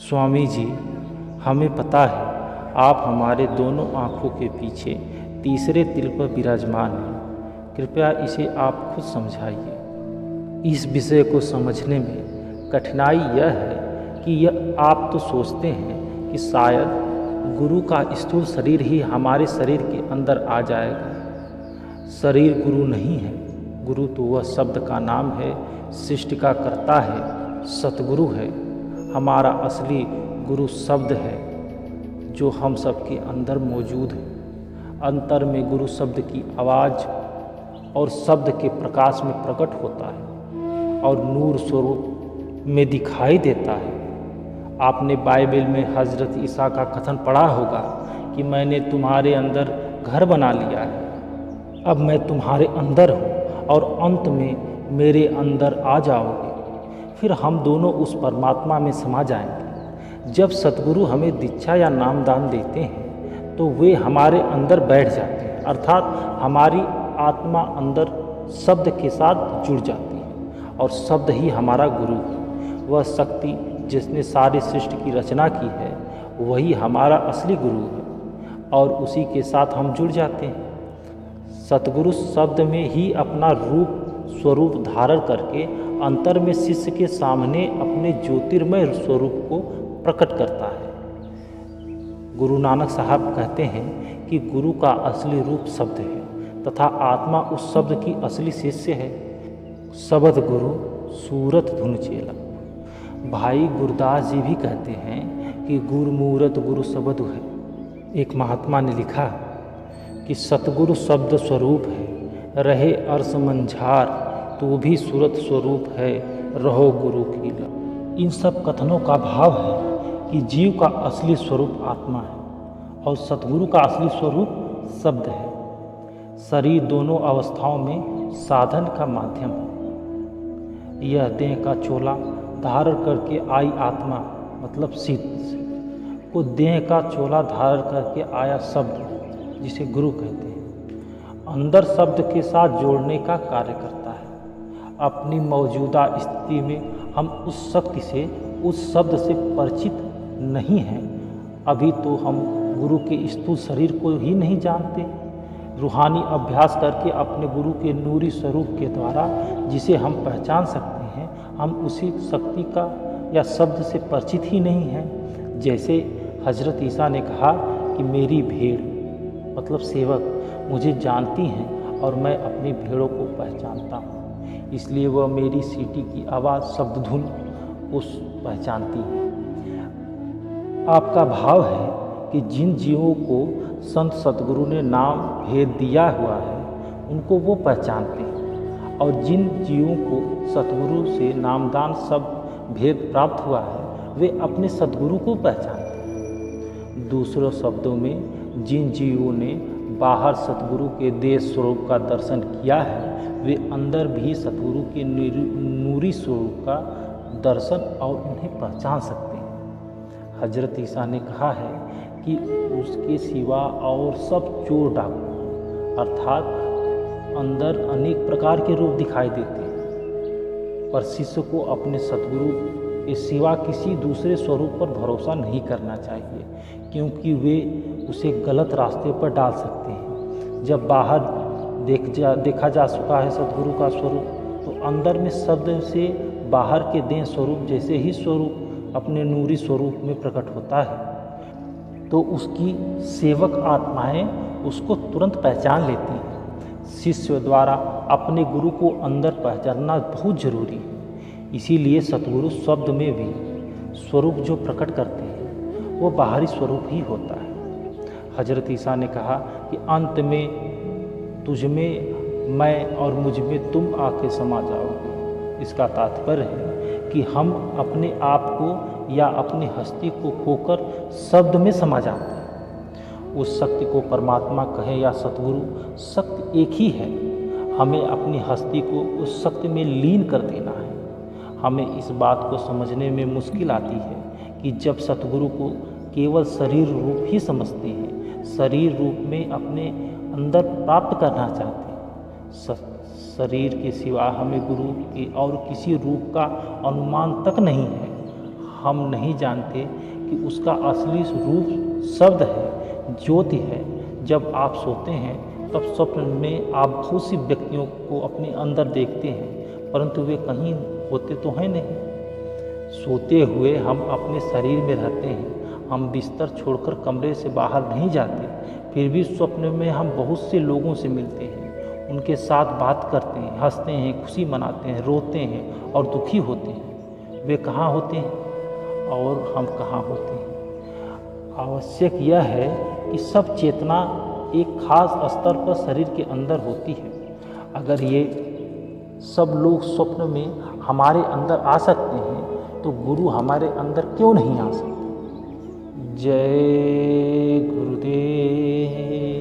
स्वामी जी, हमें पता है आप हमारे दोनों आँखों के पीछे तीसरे तिल पर विराजमान हैं। कृपया इसे आप खुद समझाइए। इस विषय को समझने में कठिनाई यह है कि यह आप तो सोचते हैं कि शायद गुरु का स्थूल शरीर ही हमारे शरीर के अंदर आ जाएगा। शरीर गुरु नहीं है। गुरु तो वह शब्द का नाम है, सृष्टि का कर्ता है, सतगुरु है। हमारा असली गुरु शब्द है जो हम सबके अंदर मौजूद है। अंतर में गुरु शब्द की आवाज़ और शब्द के प्रकाश में प्रकट होता है और नूर स्वरूप में दिखाई देता है। आपने बाइबल में हज़रत ईसा का कथन पढ़ा होगा कि मैंने तुम्हारे अंदर घर बना लिया है, अब मैं तुम्हारे अंदर हूँ और अंत में मेरे अंदर आ जाओगे। फिर हम दोनों उस परमात्मा में समा जाएंगे। जब सतगुरु हमें दीक्षा या नामदान देते हैं तो वे हमारे अंदर बैठ जाते हैं, अर्थात हमारी आत्मा अंदर शब्द के साथ जुड़ जाती है और शब्द ही हमारा गुरु है। वह शक्ति जिसने सारी सृष्टि की रचना की है वही हमारा असली गुरु है और उसी के साथ हम जुड़ जाते हैं। सतगुरु शब्द में ही अपना रूप स्वरूप धारण करके अंतर में शिष्य के सामने अपने ज्योतिर्मय स्वरूप को प्रकट करता है। गुरु नानक साहब कहते हैं कि गुरु का असली रूप शब्द है तथा आत्मा उस शब्द की असली शिष्य है। शब्द गुरु सूरत धुन चेला। भाई गुरदास जी भी कहते हैं कि गुरमूरत गुरु शब्द है। एक महात्मा ने लिखा कि सतगुरु शब्द स्वरूप है, रहे अर्श मंझार तो भी सूरत स्वरूप है, रहो गुरु की लग। इन सब कथनों का भाव है कि जीव का असली स्वरूप आत्मा है और सतगुरु का असली स्वरूप शब्द है। शरीर दोनों अवस्थाओं में साधन का माध्यम है। यह देह का चोला धारण करके आई आत्मा मतलब शिष्य को देह का चोला धारण करके आया शब्द जिसे गुरु कहते हैं अंदर शब्द के साथ जोड़ने का कार्य करता है। अपनी मौजूदा स्थिति में हम उस शक्ति से उस शब्द से परिचित नहीं हैं। अभी तो हम गुरु के स्थूल शरीर को ही नहीं जानते। रूहानी अभ्यास करके अपने गुरु के नूरी स्वरूप के द्वारा जिसे हम पहचान सकते हैं, हम उसी शक्ति का या शब्द से परिचित ही नहीं हैं। जैसे हजरत ईसा ने कहा कि मेरी भेड़ मतलब सेवक मुझे जानती हैं और मैं अपनी भेड़ों को पहचानता हूँ, इसलिए वह मेरी सीटी की आवाज़ शब्द धुन को पहचानती है। आपका भाव है कि जिन जीवों को संत सतगुरु ने नाम भेद दिया हुआ है उनको वो पहचानते हैं और जिन जीवों को सतगुरु से नामदान शब्द भेद प्राप्त हुआ है वे अपने सतगुरु को पहचानते हैं। दूसरों शब्दों में जिन जीवों ने बाहर सतगुरु के देह स्वरूप का दर्शन किया है वे अंदर भी सतगुरु के नूरी स्वरूप का दर्शन और उन्हें पहचान सकते हैं। हजरत ईसा ने कहा है कि उसके सिवा और सब चोर डाकू अर्थात अंदर अनेक प्रकार के रूप दिखाई देते हैं, पर शिष्य को अपने सतगुरु के सिवा किसी दूसरे स्वरूप पर भरोसा नहीं करना चाहिए क्योंकि वे उसे गलत रास्ते पर डाल सकते हैं। जब बाहर देखा जा चुका है सतगुरु का स्वरूप तो अंदर में शब्द से बाहर के देह स्वरूप जैसे ही स्वरूप अपने नूरी स्वरूप में प्रकट होता है तो उसकी सेवक आत्माएं उसको तुरंत पहचान लेती हैं। शिष्य द्वारा अपने गुरु को अंदर पहचानना बहुत जरूरी है। इसीलिए सतगुरु शब्द में भी स्वरूप जो प्रकट करते हैं वो बाहरी स्वरूप ही होता है। हजरत ईसा ने कहा कि अंत में तुझ में मैं और मुझ में तुम आके समा जाओगे। इसका तात्पर्य है कि हम अपने आप को या अपनी हस्ती को खोकर शब्द में समा जाते हैं। उस शक्ति को परमात्मा कहे या सतगुरु, शक्ति एक ही है। हमें अपनी हस्ती को उस शक्ति में लीन कर देना है। हमें इस बात को समझने में मुश्किल आती है कि जब सतगुरु को केवल शरीर रूप ही समझते हैं, शरीर रूप में अपने अंदर प्राप्त करना चाहते हैं। शरीर के सिवा हमें गुरु के और किसी रूप का अनुमान तक नहीं है। हम नहीं जानते कि उसका असली रूप शब्द है, ज्योति है। जब आप सोते हैं तब स्वप्न में आप बहुत सी व्यक्तियों को अपने अंदर देखते हैं, परंतु वे कहीं होते तो हैं नहीं। सोते हुए हम अपने शरीर में रहते हैं, हम बिस्तर छोड़कर कमरे से बाहर नहीं जाते, फिर भी स्वप्न में हम बहुत से लोगों से मिलते हैं, उनके साथ बात करते हैं, हंसते हैं, खुशी मनाते हैं, रोते हैं और दुखी होते हैं। वे कहाँ होते हैं और हम कहाँ होते हैं? आवश्यक यह है कि सब चेतना एक खास स्तर पर शरीर के अंदर होती है। अगर ये सब लोग स्वप्न में हमारे अंदर आ सकते हैं तो गुरु हमारे अंदर क्यों नहीं आ सकते? जय गुरुदेव।